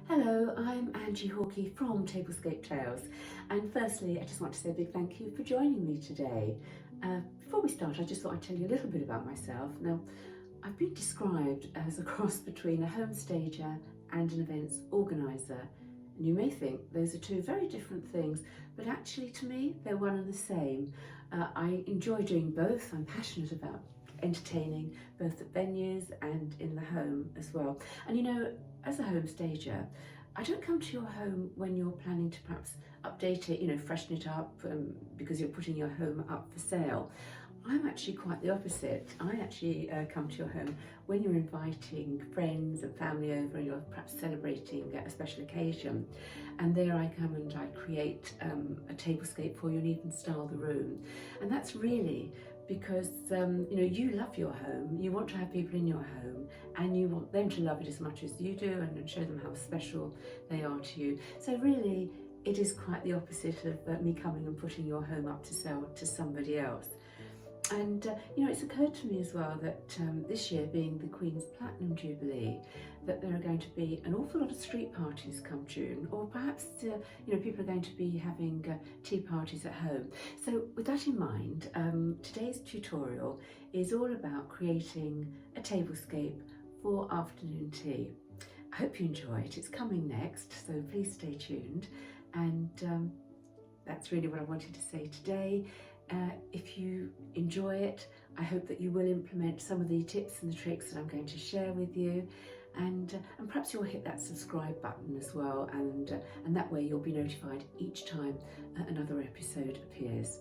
Hello, I'm Angie Hawkey from Tablescape Tales, and firstly I just want to say a big thank you for joining me today. Before we start, I just thought I'd tell you a little bit about myself. Now, I've been described as a cross between a home stager and an events organiser, and you may think those are two very different things, but actually to me they're one and the same. I enjoy doing both. I'm passionate about entertaining both at venues and in the home as well. And you know, as a home stager, I don't come to your home when you're planning to perhaps update it, freshen it up because you're putting your home up for sale. I'm actually quite the opposite. I actually come to your home when you're inviting friends and family over and you're perhaps celebrating a special occasion. And there I come and I create a tablescape for you and even style the room. And that's really because you love your home, you want to have people in your home and you want them to love it as much as you do and show them how special they are to you. So really it is quite the opposite of me coming and putting your home up to sell to somebody else. And it's occurred to me as well that this year being the Queen's Platinum Jubilee, that there are going to be an awful lot of street parties come June, or perhaps people are going to be having tea parties at home. So with that in mind, today's tutorial is all about creating a tablescape for afternoon tea. I hope you enjoy it. It's coming next, so please stay tuned. And that's really what I wanted to say today. If you enjoy it, I hope that you will implement some of the tips and the tricks that I'm going to share with you, and perhaps you'll hit that subscribe button as well, and that way you'll be notified each time another episode appears.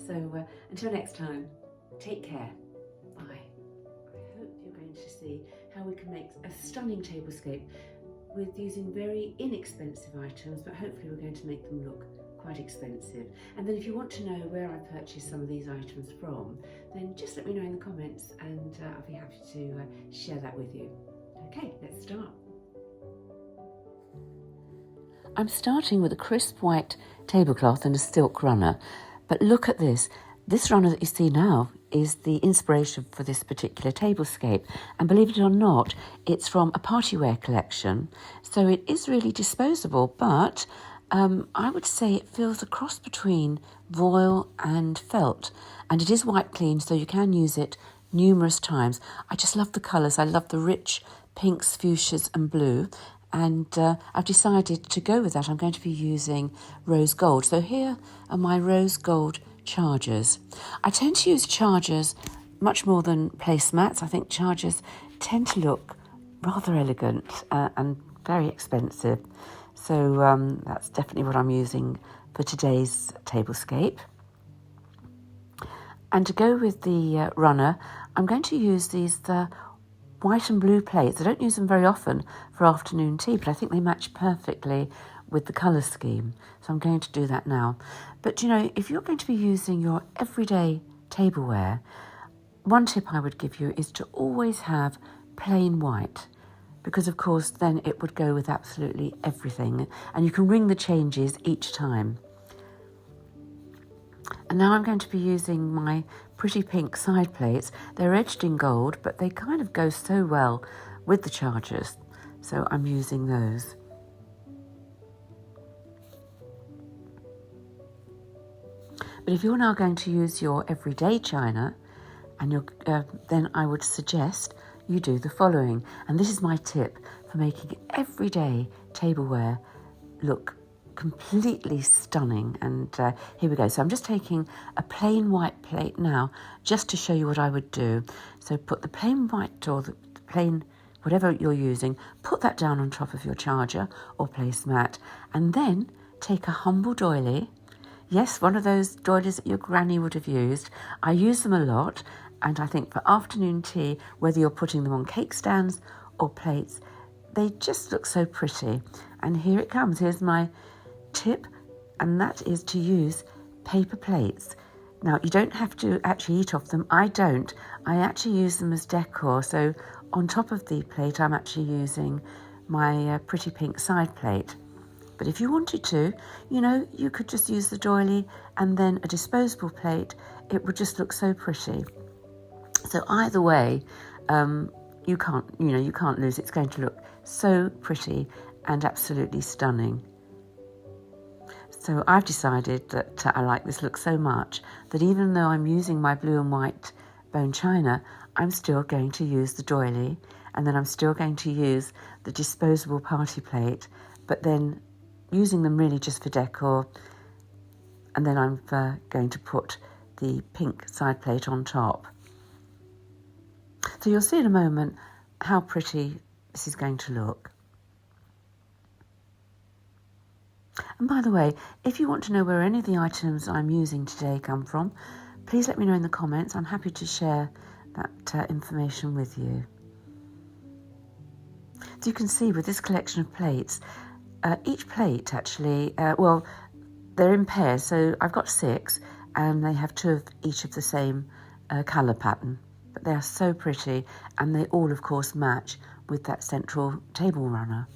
So until next time, take care. Bye. I hope you're going to see how we can make a stunning tablescape with using very inexpensive items, but hopefully we're going to make them look quite expensive. And then if you want to know where I purchased some of these items from, then just let me know in the comments and I'll be happy to share that with you. Okay, let's start. I'm starting with a crisp white tablecloth and a silk runner, but look at this. This runner that you see now is the inspiration for this particular tablescape, and believe it or not, it's from a partyware collection, so it is really disposable, but I would say it feels a cross between voile and felt, and it is wipe clean, so you can use it numerous times. I just love the colours. I love the rich pinks, fuchsias and blue, and I've decided to go with that. I'm going to be using rose gold. So here are my rose gold chargers. I tend to use chargers much more than placemats. I think chargers tend to look rather elegant and very expensive. So that's definitely what I'm using for today's tablescape. And to go with the runner, I'm going to use these white and blue plates. I don't use them very often for afternoon tea, but I think they match perfectly with the colour scheme. So I'm going to do that now. But if you're going to be using your everyday tableware, one tip I would give you is to always have plain white, because of course then it would go with absolutely everything and you can ring the changes each time. And now I'm going to be using my pretty pink side plates. They're edged in gold, but they kind of go so well with the chargers, so I'm using those. But if you're now going to use your everyday china, and then I would suggest you do the following. And this is my tip for making everyday tableware look completely stunning. And here we go. So I'm just taking a plain white plate now, just to show you what I would do. So put the plain white or the plain whatever you're using, put that down on top of your charger or placemat, and then take a humble doily. Yes, one of those doilies that your granny would have used. I use them a lot, and I think for afternoon tea, whether you're putting them on cake stands or plates, they just look so pretty. And here it comes. Here's my tip, and that is to use paper plates. Now, you don't have to actually eat off them. I don't. I actually use them as decor. So on top of the plate, I'm actually using my pretty pink side plate. But if you wanted to, you could just use the doily and then a disposable plate. It would just look so pretty. So either way, you can't lose. It's going to look so pretty and absolutely stunning. So I've decided that I like this look so much that even though I'm using my blue and white bone china, I'm still going to use the doily, and then I'm still going to use the disposable party plate, but then using them really just for decor. And then I'm going to put the pink side plate on top. So you'll see in a moment how pretty this is going to look. And by the way, if you want to know where any of the items I'm using today come from, please let me know in the comments. I'm happy to share that information with you. So you can see with this collection of plates, each plate actually, well, they're in pairs, so I've got 6, and they have 2 of each of the same colour pattern. But they are so pretty, and they all, of course, match with that central table runner.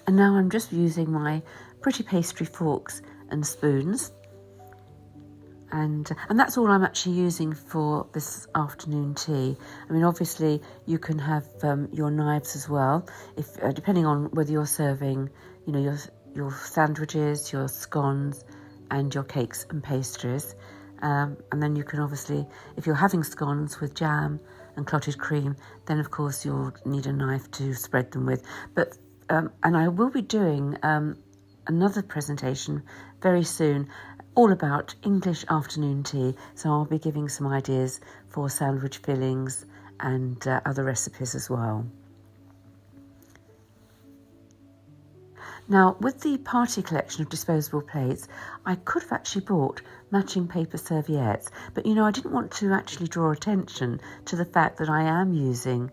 And now I'm just using my pretty pastry forks and spoons. And that's all I'm actually using for this afternoon tea. I mean, obviously, you can have your knives as well, if depending on whether you're serving, you know, your sandwiches, your scones, and your cakes and pastries. And then you can obviously, if you're having scones with jam and clotted cream, then of course you'll need a knife to spread them with. But and I will be doing another presentation very soon, all about English afternoon tea. So I'll be giving some ideas for sandwich fillings and other recipes as well. Now, with the party collection of disposable plates, I could have actually bought matching paper serviettes, but you know, I didn't want to actually draw attention to the fact that I am using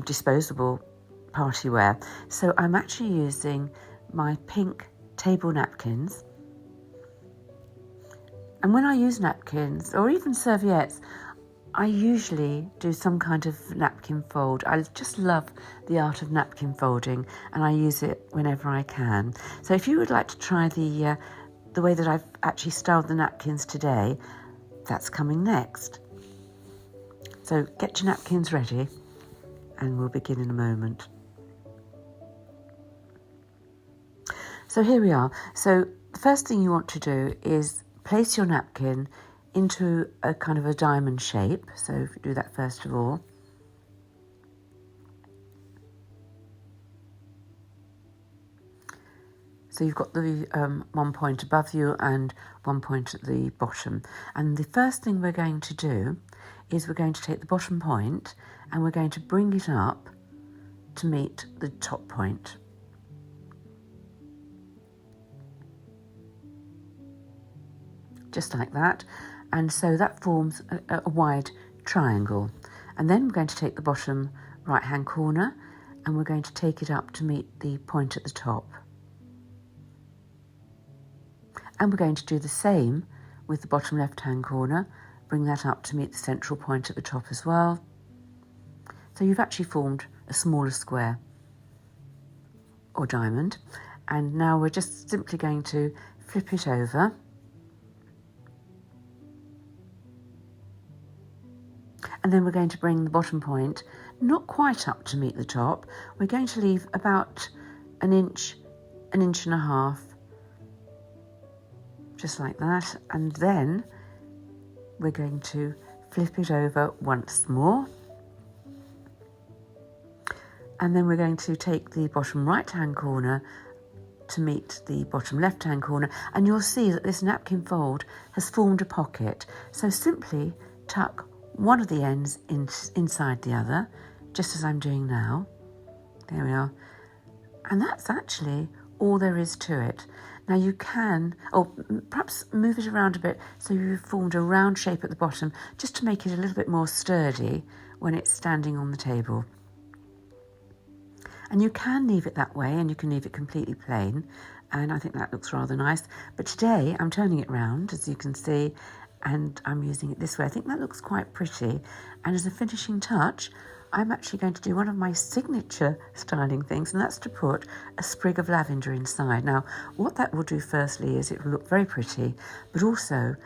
disposable partyware. So I'm actually using my pink table napkins. And when I use napkins, or even serviettes, I usually do some kind of napkin fold. I just love the art of napkin folding, and I use it whenever I can. So if you would like to try the way that I've actually styled the napkins today, that's coming next. So get your napkins ready, and we'll begin in a moment. So here we are. So the first thing you want to do is place your napkin into a kind of a diamond shape. So if you do that first of all. So you've got the one point above you and one point at the bottom. And the first thing we're going to do is we're going to take the bottom point and we're going to bring it up to meet the top point. Just like that. And so that forms a wide triangle. And then we're going to take the bottom right hand corner and we're going to take it up to meet the point at the top. And we're going to do the same with the bottom left hand corner, bring that up to meet the central point at the top as well. So you've actually formed a smaller square or diamond. And now we're just simply going to flip it over. And then we're going to bring the bottom point not quite up to meet the top. We're going to leave about an inch and a half, just like that. And then we're going to flip it over once more. And then we're going to take the bottom right hand corner to meet the bottom left hand corner. And you'll see that this napkin fold has formed a pocket. So simply tuck one of the ends inside the other, just as I'm doing now. There we are. And that's actually all there is to it. Now you can, or perhaps move it around a bit so you've formed a round shape at the bottom, just to make it a little bit more sturdy when it's standing on the table. And you can leave it that way, and you can leave it completely plain, and I think that looks rather nice. But today I'm turning it round, as you can see, and I'm using it this way. I think that looks quite pretty. And as a finishing touch, I'm actually going to do one of my signature styling things, and that's to put a sprig of lavender inside. Now, what that will do firstly is it will look very pretty, but also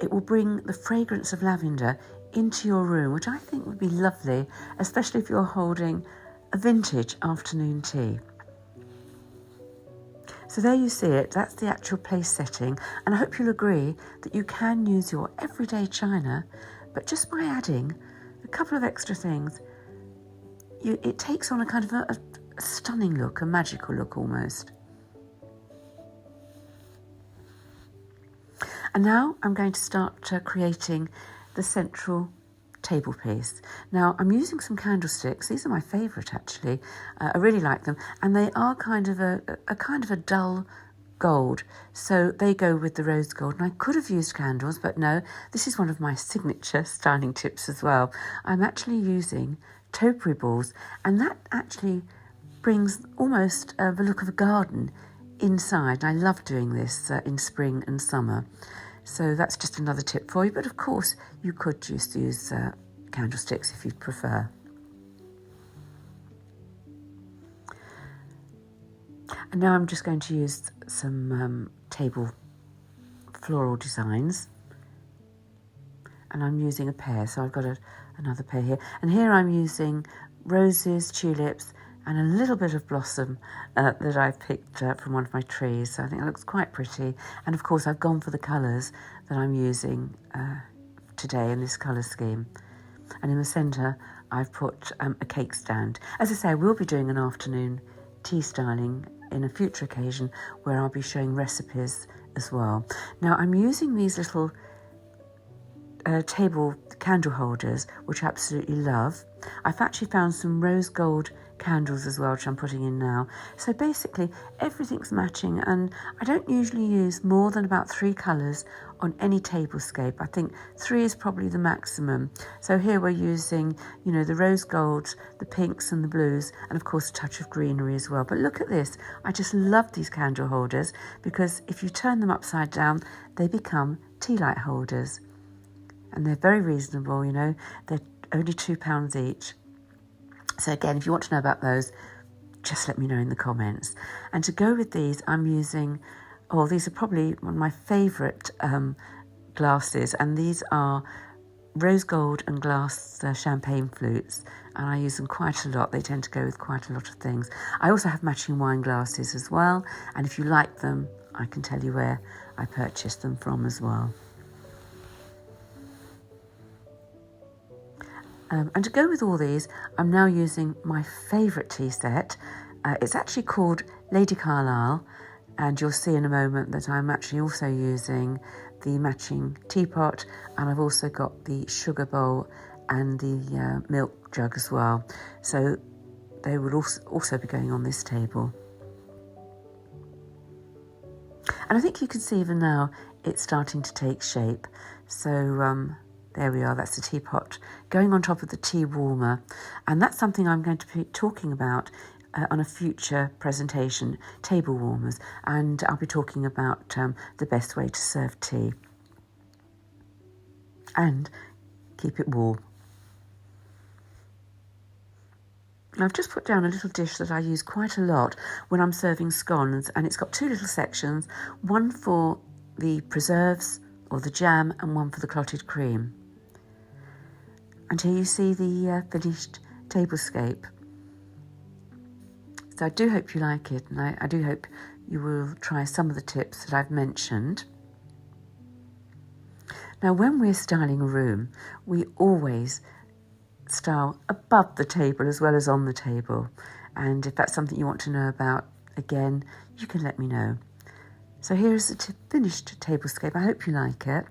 it will bring the fragrance of lavender into your room, which I think would be lovely, especially if you're holding a vintage afternoon tea. So there you see it, that's the actual place setting, and I hope you'll agree that you can use your everyday china, but just by adding a couple of extra things, it takes on a kind of a stunning look, a magical look almost. And now I'm going to start creating the central table piece. Now I'm using some candlesticks. These are my favourite actually. I really like them, and they are kind of a dull gold, so they go with the rose gold. And I could have used candles, but no, this is one of my signature styling tips as well. I'm actually using topiary balls, and that actually brings almost the look of a garden inside. I love doing this in spring and summer. So that's just another tip for you, but of course you could just use candlesticks if you prefer. And now I'm just going to use some table floral designs, and I'm using a pair, so I've got another pair here, and here I'm using roses, tulips, and a little bit of blossom that I've picked from one of my trees. So I think it looks quite pretty. And of course I've gone for the colours that I'm using today in this colour scheme. And in the centre I've put a cake stand. As I say, I will be doing an afternoon tea styling in a future occasion where I'll be showing recipes as well. Now I'm using these little table candle holders, which I absolutely love. I've actually found some rose gold candles as well, which I'm putting in now. So basically everything's matching, and I don't usually use more than about 3 colours on any tablescape. I think 3 is probably the maximum. So here we're using, you know, the rose golds, the pinks and the blues, and of course a touch of greenery as well. But look at this, I just love these candle holders, because if you turn them upside down they become tea light holders, and they're very reasonable, you know, they're only £2 each. So again, if you want to know about those, just let me know in the comments. And to go with these, I'm using, these are probably one of my favourite glasses, and these are rose gold and glass champagne flutes, and I use them quite a lot. They tend to go with quite a lot of things. I also have matching wine glasses as well, and if you like them, I can tell you where I purchased them from as well. And to go with all these, I'm now using my favourite tea set. It's actually called Lady Carlisle, and you'll see in a moment that I'm actually also using the matching teapot, and I've also got the sugar bowl and the milk jug as well. So they will also be going on this table. And I think you can see even now it's starting to take shape. So there we are, that's the teapot going on top of the tea warmer. And that's something I'm going to be talking about on a future presentation, table warmers. And I'll be talking about the best way to serve tea and keep it warm. I've just put down a little dish that I use quite a lot when I'm serving scones, and it's got 2 little sections, one for the preserves or the jam and one for the clotted cream. And here you see the finished tablescape. So I do hope you like it, and I do hope you will try some of the tips that I've mentioned. Now, when we're styling a room, we always style above the table as well as on the table. And if that's something you want to know about, again, you can let me know. So here is the finished tablescape. I hope you like it.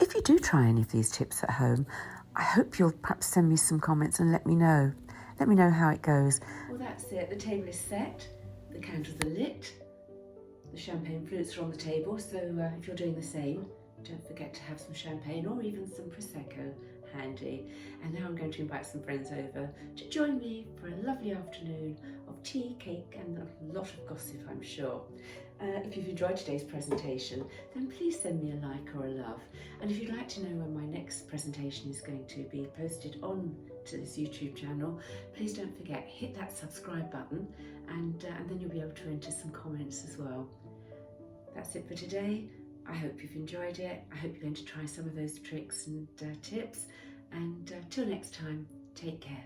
If you do try any of these tips at home, I hope you'll perhaps send me some comments and let me know. Let me know how it goes. Well, that's it. The table is set. The candles are lit. The champagne flutes are on the table. So if you're doing the same, don't forget to have some champagne or even some Prosecco handy. And now I'm going to invite some friends over to join me for a lovely afternoon of tea, cake and a lot of gossip, I'm sure. If you've enjoyed today's presentation, then please send me a like or a love. And if you'd like to know when my next presentation is going to be posted on to this YouTube channel, please don't forget, hit that subscribe button and then you'll be able to enter some comments as well. That's it for today. I hope you've enjoyed it. I hope you're going to try some of those tricks and tips. And till next time, take care.